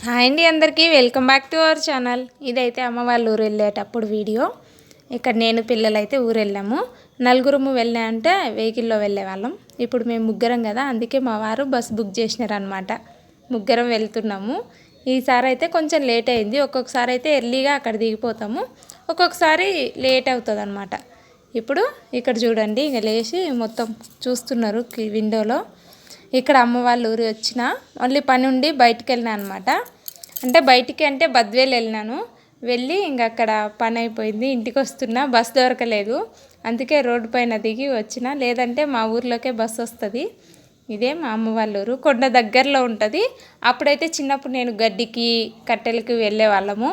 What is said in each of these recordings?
Hi అండి, అందరికీ welcome back to our channel. ఇదైతే అమ్మ వాళ్ళ ఊరు వెళ్ళేటప్పుడు వీడియో. ఇక్కడ నేను పిల్లలు అయితే ఊరు వెళ్ళాము. నలుగురము వెళ్ళామంటే వెహికల్లో వెళ్ళే వాళ్ళం. ఇప్పుడు మేము ముగ్గురం కదా, అందుకే మా వారు బస్ బుక్ చేసినారనమాట. ముగ్గురం వెళ్తున్నాము. ఈసారి అయితే కొంచెం లేట్ అయింది. ఒక్కొక్కసారి అయితే ఎర్లీగా అక్కడ దిగిపోతాము, ఒక్కొక్కసారి లేట్ అవుతుంది అనమాట. ఇప్పుడు ఇక్కడ చూడండి, ఇక లేచి మొత్తం చూస్తున్నారు విండోలో. ఇక్కడ అమ్మ వాళ్ళ ఊరు వచ్చిన ఓన్లీ పని ఉండి బయటికి వెళ్ళినా అనమాట. అంటే బయటికి అంటే బద్వేలు వెళ్ళినాను. వెళ్ళి ఇంక అక్కడ పని అయిపోయింది, ఇంటికి వస్తున్నా. బస్ దొరకలేదు, అందుకే రోడ్డు పైన దిగి వచ్చిన. లేదంటే మా ఊర్లోకే బస్సు వస్తుంది. ఇదే మా అమ్మ వాళ్ళ ఊరు, కొండ దగ్గరలో ఉంటుంది. అప్పుడైతే చిన్నప్పుడు నేను గడ్డికి కట్టెలకి వెళ్ళే వాళ్ళము.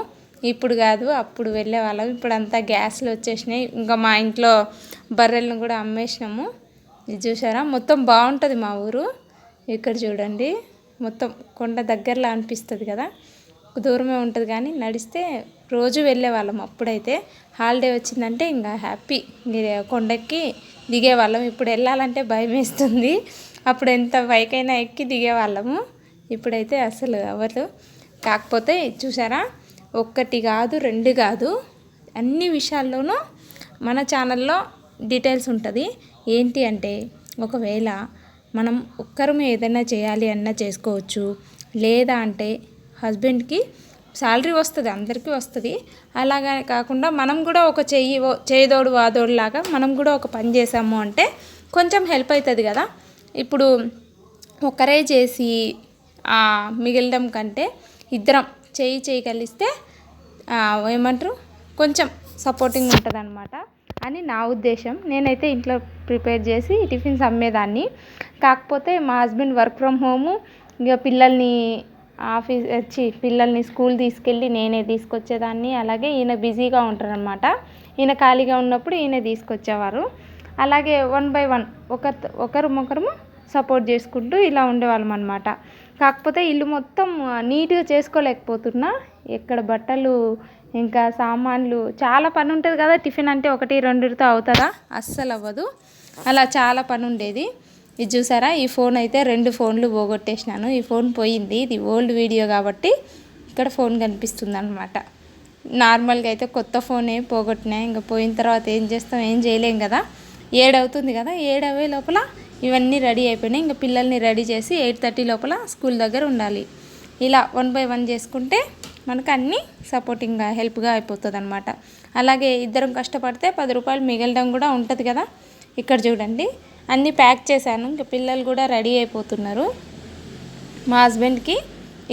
ఇప్పుడు కాదు, అప్పుడు వెళ్ళే వాళ్ళం. ఇప్పుడు అంతా గ్యాస్లు వచ్చేసినాయి. ఇంకా మా ఇంట్లో బర్రెలను కూడా అమ్మేసినాము. ఇది చూసారా, మొత్తం బాగుంటుంది మా ఊరు. ఇక్కడ చూడండి, మొత్తం కొండ దగ్గరలో అనిపిస్తుంది కదా. దూరమే ఉంటుంది కానీ నడిస్తే రోజు వెళ్ళే వాళ్ళం. అప్పుడైతే హాలిడే వచ్చిందంటే ఇంకా హ్యాపీ, కొండెక్కి దిగేవాళ్ళం. ఇప్పుడు వెళ్ళాలంటే భయం వేస్తుంది. అప్పుడు ఎంత పైకైనా ఎక్కి దిగేవాళ్ళము. ఇప్పుడైతే అసలు అవ్వదు. కాకపోతే చూసారా, ఒక్కటి కాదు రెండు కాదు, అన్ని విషయాల్లోనూ మన ఛానల్లో డీటెయిల్స్ ఉంటుంది. ఏంటి అంటే, ఒకవేళ మనం ఒక్కరమే ఏదైనా చేయాలి అన్నా చేసుకోవచ్చు. లేదా అంటే హస్బెండ్కి శాలరీ వస్తుంది, అందరికీ వస్తుంది. అలాగా కాకుండా మనం కూడా ఒక చేదోడు వాదోడు లాగా మనం కూడా ఒక పని చేసాము అంటే కొంచెం హెల్ప్ అవుతుంది కదా. ఇప్పుడు ఒకరే చేసి మిగలడం కంటే ఇద్దరం చేయి కలిస్తే ఏమంటారు, కొంచెం సపోర్టింగ్ ఉంటుంది అనమాట అని నా ఉద్దేశం. నేనైతే ఇంట్లో ప్రిపేర్ చేసి టిఫిన్స్ అమ్మేదాన్ని. కాకపోతే మా హస్బెండ్ వర్క్ ఫ్రమ్ హోము. ఇక పిల్లల్ని స్కూల్ తీసుకెళ్ళి నేనే తీసుకొచ్చేదాన్ని. అలాగే ఈయన బిజీగా ఉంటారనమాట. ఈయన ఖాళీగా ఉన్నప్పుడు ఈయన తీసుకొచ్చేవారు. అలాగే 1 by 1 ఒకరము సపోర్ట్ చేసుకుంటూ ఇలా ఉండేవాళ్ళం అనమాట. కాకపోతే ఇల్లు మొత్తం నీట్గా చేసుకోలేకపోతున్నా. ఎక్కడ బట్టలు, ఇంకా సామాన్లు, చాలా పని ఉంటుంది కదా. టిఫిన్ అంటే 1-2తో అవుతుందా? అస్సలు అవ్వదు. అలా చాలా పని ఉండేది. ఇది చూసారా, ఈ ఫోన్ అయితే 2 ఫోన్లు పోగొట్టేసినాను. ఈ ఫోన్ పోయింది, ఇది ఓల్డ్ వీడియో కాబట్టి ఇక్కడ ఫోన్ కనిపిస్తుంది అనమాట. నార్మల్గా అయితే కొత్త ఫోనే పోగొట్టినా. ఇంకా పోయిన తర్వాత ఏం చేస్తాం, ఏం చేయలేం కదా. 7 అవుతుంది కదా, 7 అయ్యే లోపల ఇవన్నీ రెడీ అయిపోయినాయి. ఇంకా పిల్లల్ని రెడీ చేసి 8:30 లోపల స్కూల్ దగ్గర ఉండాలి. ఇలా 1 by 1 చేసుకుంటే మనకు అన్నీ సపోర్టింగ్గా హెల్ప్గా అయిపోతుంది అనమాట. అలాగే ఇద్దరం కష్టపడితే 10 రూపాయలు మిగలడం కూడా ఉంటుంది కదా. ఇక్కడ చూడండి, అన్నీ ప్యాక్ చేశాను. ఇంకా పిల్లలు కూడా రెడీ అయిపోతున్నారు. మా హస్బెండ్కి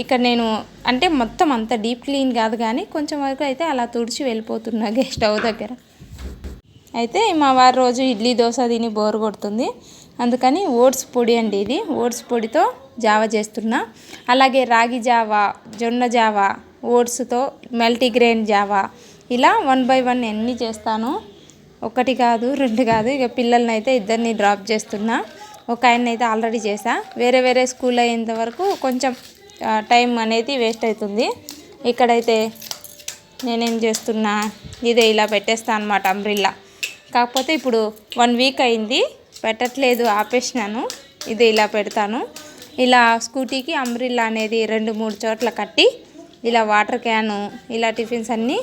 ఇక్కడ నేను అంటే మొత్తం అంత డీప్ క్లీన్ కాదు కానీ కొంచెం వరకు అయితే అలా తుడిచి వెళ్ళిపోతున్నా స్టవ్ దగ్గర. అయితే మా వారు రోజు ఇడ్లీ దోశ తిని బోరు కొడుతుంది, అందుకని ఓట్స్ పొడి అండి, ఇది ఓట్స్ పొడితో జావా చేస్తున్నా. అలాగే రాగి జావా, జొన్న జావా, ఓట్స్తో మల్టీగ్రెయిన్ జావా, ఇలా 1 by 1 అన్నీ చేస్తాను. 1 కాదు 2 కాదు. ఇక పిల్లల్ని అయితే ఇద్దరిని డ్రాప్ చేస్తున్నా. ఒక ఆయన అయితే ఆల్రెడీ చేసా. వేరే స్కూల్ అయ్యేంత వరకు కొంచెం టైం అనేది వేస్ట్ అవుతుంది. ఇక్కడైతే నేనేం చేస్తున్నా, ఇదే ఇలా పెట్టేస్తాను అనమాట, అంబ్రిల్లా. కాకపోతే ఇప్పుడు 1 వీక్ అయింది పెట్టట్లేదు, ఆపేసినాను. ఇది ఇలా పెడతాను. ఇలా స్కూటీకి అంబ్రిల్లా అనేది 2-3 చోట్ల కట్టి, ఇలా వాటర్ క్యాను, ఇలా టిఫిన్స్ అన్నీ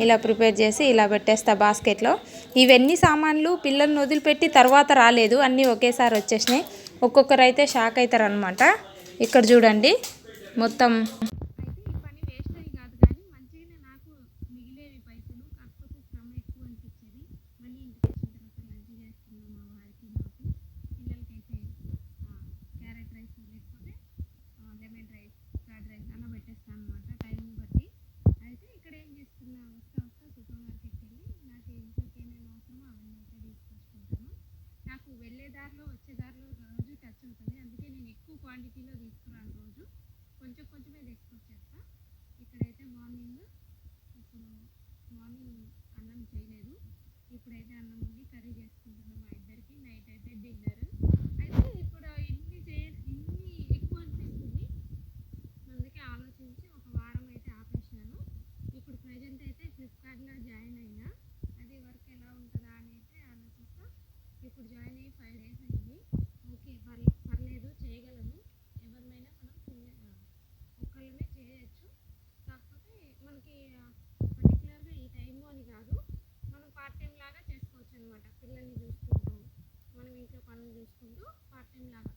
ఇలా ప్రిపేర్ చేసి ఇలా పెట్టేస్తా బాస్కెట్లో. ఇవన్నీ సామాన్లు పిల్లల్ని వదిలిపెట్టి తర్వాత రాలేదు, అన్నీ ఒకేసారి వచ్చేసినాయి. ఒక్కొక్కరు అయితే షాక్ అవుతారు అనమాట. ఇక్కడ చూడండి మొత్తం. వెళ్ళే దారిలో వచ్చే దారిలో రోజు టచ్ ఉంటుంది, అందుకే నేను ఎక్కువ క్వాంటిటీలో తీసుకురాను. రోజు కొంచెమే తీసుకొచ్చేస్తా. ఇక్కడైతే మార్నింగ్ అన్నం చేయలేదు. ఇప్పుడైతే అన్నం ఉండి కర్రీ చేసుకుంటున్నాం మా ఇద్దరికి. నైట్ అయితే డిన్నర్. అయితే ఇప్పుడు ఇన్ని ఎక్కువ అనిపిస్తుంది, అందుకే ఆలోచించి ఒక వారం అయితే ఆపేసినాను. ఇప్పుడు ప్రజెంట్ అయితే ఫ్లిప్కార్ట్లో జాయిన్ అయినా. అది వర్క్ ఎలా ఉంటుందా అని అయితే ఆలోచిస్తా. ఇప్పుడు జాయిన్ అయ్యి 5 days అయింది. ఓకే, పర్లేదు, చేయగలము. ఎవరిమైనా మనం ఒక్కళ్ళమే చేయొచ్చు. మనకి పర్టికులర్గా ఈ టైము అని కాదు, మనం పార్ట్ టైం లాగా చేసుకోవచ్చు అనమాట. పిల్లల్ని చూసుకుంటూ మనం ఇంట్లో పనులు చూసుకుంటూ పార్ట్ టైం లాగా